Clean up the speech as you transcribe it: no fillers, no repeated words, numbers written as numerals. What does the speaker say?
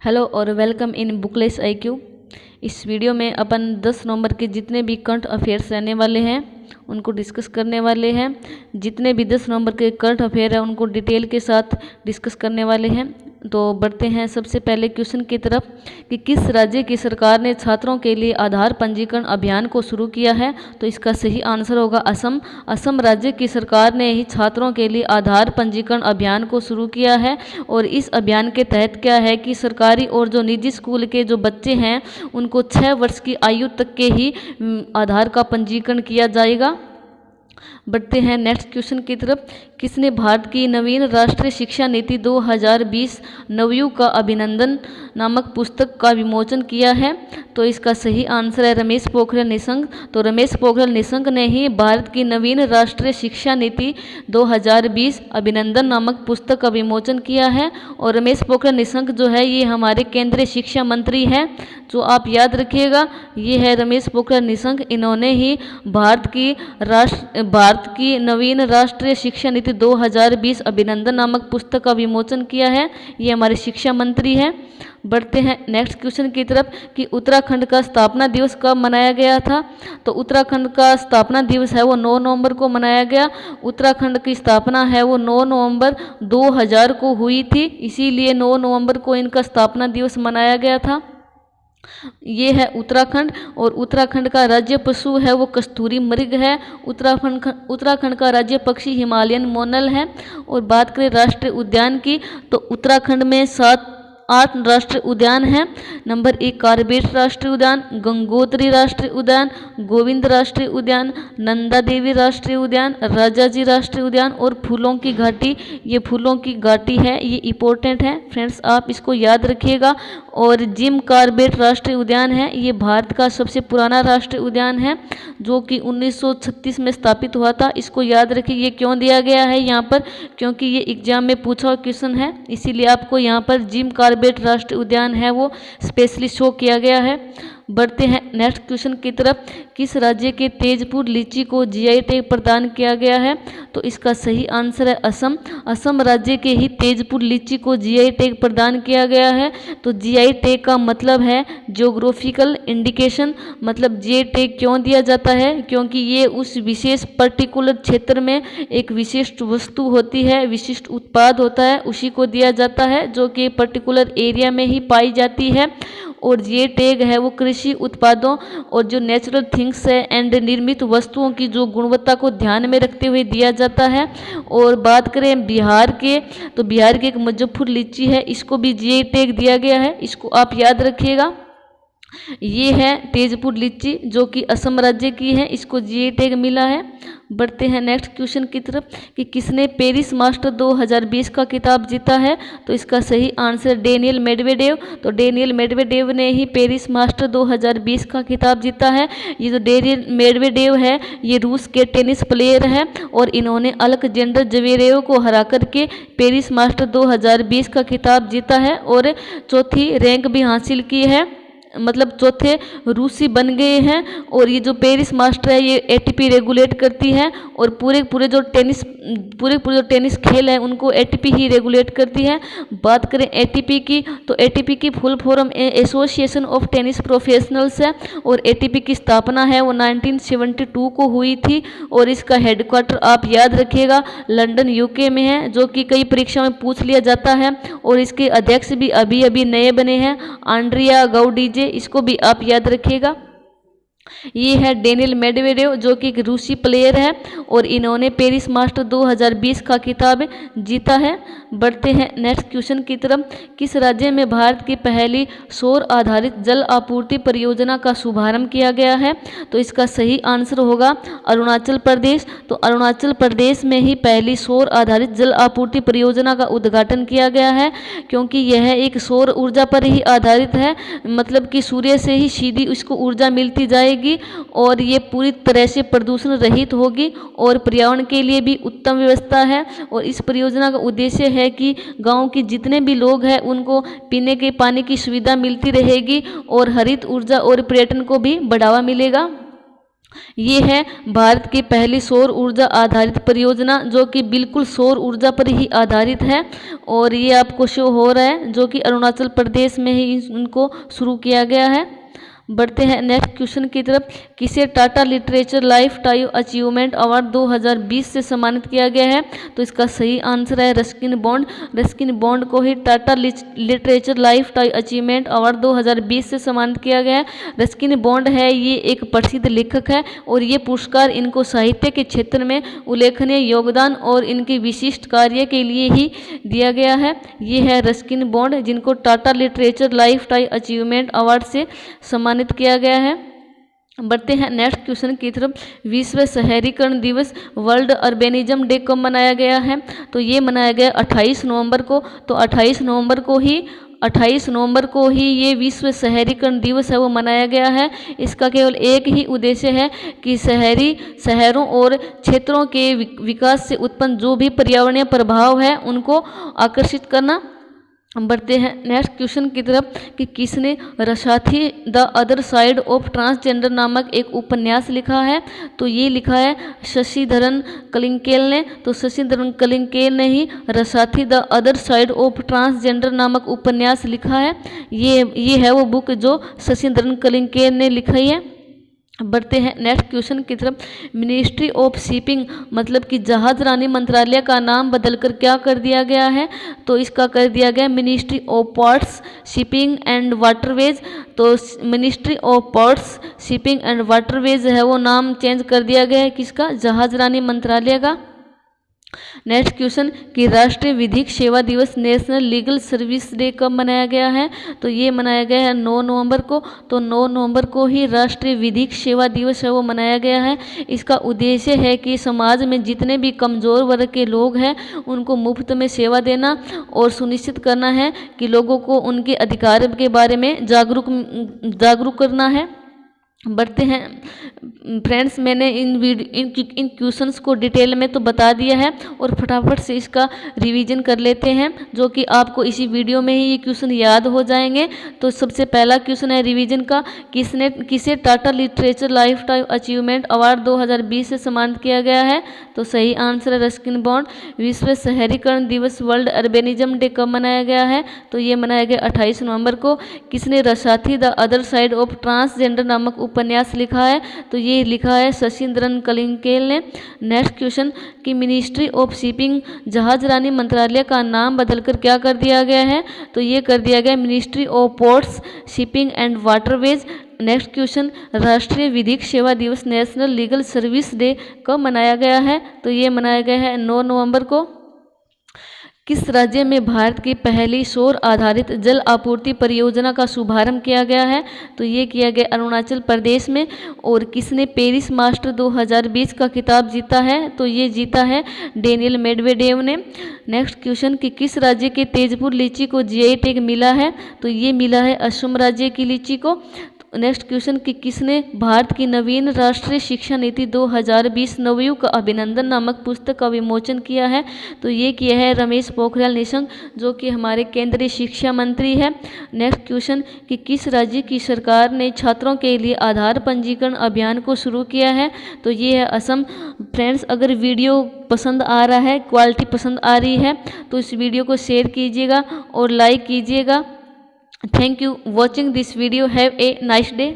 Hello और welcome in booklets IQ। इस video में अपन 10 नवंबर के जितने भी करंट अफेयर्स रहने वाले हैं उनको डिस्कस करने वाले हैं। जितने भी 10 नवंबर के करंट अफेयर हैं उनको डिटेल के साथ डिस्कस करने वाले हैं। तो बढ़ते हैं सबसे पहले क्वेश्चन की तरफ कि किस राज्य की सरकार ने छात्रों के लिए आधार पंजीकरण अभियान को शुरू किया है। तो इसका सही आंसर होगा असम। असम राज्य की सरकार ने ही छात्रों के लिए आधार पंजीकरण अभियान को शुरू किया है। और इस अभियान के तहत क्या है कि सरकारी और जो निजी स्कूल के जो बच्चे हैं उनको 6 वर्ष की आयु तक के ही आधार का पंजीकरण किया जाएगा। बढ़ते हैं नेक्स्ट क्वेश्चन की तरफ। किसने भारत की नवीन राष्ट्रीय शिक्षा नीति 2020 नवयुग का अभिनंदन नामक पुस्तक का विमोचन किया है। तो इसका सही आंसर है रमेश पोखरियाल निशंक। तो रमेश पोखरियाल निशंक ने ही भारत की नवीन राष्ट्रीय शिक्षा नीति 2020 अभिनंदन नामक पुस्तक का विमोचन किया है। और रमेश पोखरियाल निशंक जो है ये हमारे केंद्रीय शिक्षा मंत्री हैं, जो आप याद रखिएगा। ये है रमेश पोखरियाल निशंक। इन्होंने ही भारत की नवीन राष्ट्रीय शिक्षा नीति 2020 अभिनंदन नामक पुस्तक का विमोचन किया है। ये हमारे शिक्षा मंत्री हैं। बढ़ते हैं नेक्स्ट क्वेश्चन की तरफ कि उत्तराखंड का स्थापना दिवस कब मनाया गया था। तो उत्तराखंड का स्थापना दिवस है वो 9 नवंबर को मनाया गया। उत्तराखंड की स्थापना है वो 9 नवंबर 2000 को हुई थी, इसीलिए 9 नवंबर को इनका स्थापना दिवस मनाया गया था। ये है उत्तराखंड। और उत्तराखंड का राज्य पशु है वो कस्तूरी मृग है। उत्तराखंड का राज्य पक्षी हिमालयन मोनल है। और बात करें राष्ट्रीय उद्यान की तो उत्तराखंड में 8 राष्ट्रीय उद्यान हैं। नंबर 1 कार्बेट राष्ट्रीय उद्यान, गंगोत्री राष्ट्रीय उद्यान, गोविंद राष्ट्रीय उद्यान, नंदा देवी राष्ट्रीय उद्यान, राजाजी राष्ट्रीय उद्यान और फूलों की घाटी। ये फूलों की घाटी है, ये इंपॉर्टेंट है फ्रेंड्स, आप इसको याद रखिएगा। और जिम कार्बेट राष्ट्रीय उद्यान है, ये भारत का सबसे पुराना राष्ट्रीय उद्यान है जो कि 1936 में स्थापित हुआ था। इसको याद रखिए। ये क्यों दिया गया है यहाँ पर, क्योंकि ये एग्जाम में पूछा हुआ क्वेश्चन है, इसीलिए आपको यहाँ पर जिम कार्बेट राष्ट्रीय उद्यान है वो स्पेशली शो किया गया है। बढ़ते हैं नेक्स्ट क्वेश्चन की तरफ। किस राज्य के तेजपुर लीची को GI टैग प्रदान किया गया है। तो इसका सही आंसर है असम। असम राज्य के ही तेजपुर लीची को GI टैग प्रदान किया गया है। तो GI टैग का मतलब है ज्योग्राफिकल इंडिकेशन। मतलब GI टैग क्यों दिया जाता है, क्योंकि ये उस विशेष पर्टिकुलर क्षेत्र में एक विशिष्ट वस्तु होती है, विशिष्ट उत्पाद होता है, उसी को दिया जाता है जो कि पर्टिकुलर एरिया में ही पाई जाती है। और ये टैग है वो कृषि उत्पादों और जो नेचुरल थिंग्स है एंड निर्मित वस्तुओं की जो गुणवत्ता को ध्यान में रखते हुए दिया जाता है। और बात करें बिहार के तो बिहार की एक मुजफ्फर लीची है, इसको भी GI टैग दिया गया है, इसको आप याद रखिएगा। ये है तेजपुर लीची जो कि असम राज्य की है, इसको GI टैग मिला है। बढ़ते हैं नेक्स्ट क्वेश्चन की तरफ कि किसने पेरिस मास्टर 2020 का खिताब जीता है। तो इसका सही आंसर डेनियल मेडवेडेव। तो डेनियल मेडवेडेव ने ही पेरिस मास्टर 2020 का खिताब जीता है। ये जो डेनियल मेडवेडेव है ये रूस के टेनिस प्लेयर है और इन्होंने अलेक्जेंडर ज्वेरेव को हरा करके पेरिस मास्टर 2020 का खिताब जीता है और चौथी रैंक भी हासिल की है, मतलब चौथे रूसी बन गए हैं। और ये जो पेरिस मास्टर है ये ATP रेगुलेट करती है और पूरे जो टेनिस खेल है उनको ATP ही रेगुलेट करती है। बात करें ATP की तो ATP की full form association of tennis professionals है और ATP की स्थापना है वो 1972 को हुई थी। और इसका हेडक्वार्टर आप याद रखिएगा लंदन UK में है, जो कि कई परीक्षा में पूछ लिया जाता है। और इसके अध्यक्ष भी अभी अभी नए बने हैं, आंड्रिया गाउडीजे, इसको भी आप याद रखिएगा। ये है डेनियल मेडवेडेव जो कि एक रूसी प्लेयर है और इन्होंने पेरिस मास्टर 2020 का खिताब जीता है। बढ़ते हैं नेक्स्ट क्वेश्चन की तरफ। किस राज्य में भारत की पहली सौर आधारित जल आपूर्ति परियोजना का शुभारंभ किया गया है। तो इसका सही आंसर होगा अरुणाचल प्रदेश। तो अरुणाचल प्रदेश में ही पहली सौर आधारित जल आपूर्ति परियोजना का उद्घाटन किया गया है, क्योंकि यह एक सौर ऊर्जा पर ही आधारित है, मतलब कि सूर्य से ही सीधी उसको ऊर्जा मिलती जाएगी और ये पूरी तरह से प्रदूषण रहित होगी और पर्यावरण के लिए भी उत्तम व्यवस्था है। और इस परियोजना का उद्देश्य है कि गांव के जितने भी लोग हैं उनको पीने के पानी की सुविधा मिलती रहेगी और हरित ऊर्जा और पर्यटन को भी बढ़ावा मिलेगा। ये है भारत की पहली सौर ऊर्जा आधारित परियोजना, जो कि बिल्कुल सौर ऊर्जा पर ही आधारित है। और ये आपको शो हो रहा है, जो कि अरुणाचल प्रदेश में ही इनको शुरू किया गया है। बढ़ते हैं नेक्स्ट क्वेश्चन की तरफ। किसे Tata literature lifetime achievement award 2020 से सम्मानित किया गया है? तो इसका सही आंसर है रस्किन बॉन्ड। रस्किन बॉन्ड को ही Tata literature lifetime achievement award 2020 से सम्मानित किया गया है। रस्किन बॉन्ड है, ये एक प्रसिद्ध लेखक है और ये पुरस्कार इनको साहित्य के क्षेत्र में उल्लेखनीय योगदान और इनके विशिष्ट कार्य के लिए ही दिया गया है। ये है रस्किन बॉन्ड, जिनको Tata literature lifetime achievement award से सम्मानित किया गया है। बढ़ते हैं नेक्स्ट क्वेश्चन की तरफ। विश्व शहरीकरण दिवस वर्ल्ड अर्बेनिज्म डे कब मनाया गया है? तो ये मनाया गया 28 नवंबर को। तो 28 नवंबर को ही ये विश्व शहरीकरण दिवस है वो मनाया गया है। इसका केवल एक ही उद्देश्य है कि शहरों और क्षेत्रों के विकास से उत्पन्न जो भी पर्यावरणीय प्रभाव है उनको आकर्षित करना। बढ़ते हैं नेक्स्ट क्वेश्चन की तरफ कि किसने Rasathi the other side of transgender नामक एक उपन्यास लिखा है? तो ये लिखा है शशिधरन कलिंगकेल ने। तो शशिधरन कलिंगकेल ने ही Rasathi the other side of transgender नामक उपन्यास लिखा है। ये है वो बुक जो शशिधरन कलिंगकेल ने लिखी है। बढ़ते हैं नेक्स्ट क्वेश्चन की तरफ। मिनिस्ट्री ऑफ शिपिंग मतलब कि जहाज रानी मंत्रालय का नाम बदलकर क्या कर दिया गया है? तो इसका कर दिया गया ministry of ports shipping and waterways. तो ministry of ports shipping and waterways है वो नाम चेंज कर दिया गया है किसका? जहाज रानी मंत्रालय का। नेक्स्ट क्वेश्चन कि राष्ट्रीय विधिक सेवा दिवस नेशनल लीगल सर्विस डे कब मनाया गया है? तो ये मनाया गया है 9 नवंबर को। तो 9 नवंबर को ही राष्ट्रीय विधिक सेवा दिवस है वो मनाया गया है। इसका उद्देश्य है कि समाज में जितने भी कमज़ोर वर्ग के लोग हैं उनको मुफ्त में सेवा देना और सुनिश्चित करना है कि लोगों को उनके अधिकार के बारे में जागरूक करना है। बढ़ते हैं फ्रेंड्स, मैंने इन क्वेश्चंस को डिटेल में तो बता दिया है और फटाफट से इसका रिवीजन कर लेते हैं, जो कि आपको इसी वीडियो में ही ये क्वेश्चन याद हो जाएंगे। तो सबसे पहला क्वेश्चन है रिवीजन का, किसे Tata literature lifetime achievement award 2020 से सम्मानित किया गया है? तो सही आंसर है रस्किन बॉन्ड। विश्व शहरीकरण दिवस वर्ल्ड अर्बेनिज्म डे कब मनाया गया है? तो ये मनाया गया 28 नवंबर को। किसने Rasathi the other side of transgender नामक उपन्यास लिखा है? तो ये लिखा है शशिधरन कलिंगकेल ने। नेक्स्ट क्वेश्चन कि मिनिस्ट्री ऑफ शिपिंग जहाज रानी मंत्रालय का नाम बदलकर क्या कर दिया गया है? तो ये कर दिया गया ministry of ports shipping and waterways. Next question राष्ट्रीय विधिक सेवा दिवस नेशनल लीगल सर्विस डे कब मनाया गया है? तो ये मनाया गया है 9 नवंबर को। किस राज्य में भारत की पहली सौर आधारित जल आपूर्ति परियोजना का शुभारंभ किया गया है? तो ये किया गया अरुणाचल प्रदेश में। और किसने पेरिस मास्टर 2020 का खिताब जीता है? तो ये जीता है डेनियल मेडवेडेव ने। नेक्स्ट क्वेश्चन कि किस राज्य के तेजपुर लीची को जीआई टैग मिला है? तो ये मिला है असम राज्य की लीची को। नेक्स्ट क्वेश्चन कि किसने भारत की नवीन राष्ट्रीय शिक्षा नीति 2020 नवयुग का अभिनंदन नामक पुस्तक का विमोचन किया है? तो ये किया है रमेश पोखरियाल निशंक, जो कि हमारे केंद्रीय शिक्षा मंत्री है। नेक्स्ट क्वेश्चन कि किस राज्य की सरकार ने छात्रों के लिए आधार पंजीकरण अभियान को शुरू किया है? तो ये है असम। फ्रेंड्स, अगर वीडियो पसंद आ रहा है, क्वालिटी पसंद आ रही है, तो इस वीडियो को शेयर कीजिएगा और लाइक कीजिएगा। Thank you watching this video. Have a nice day.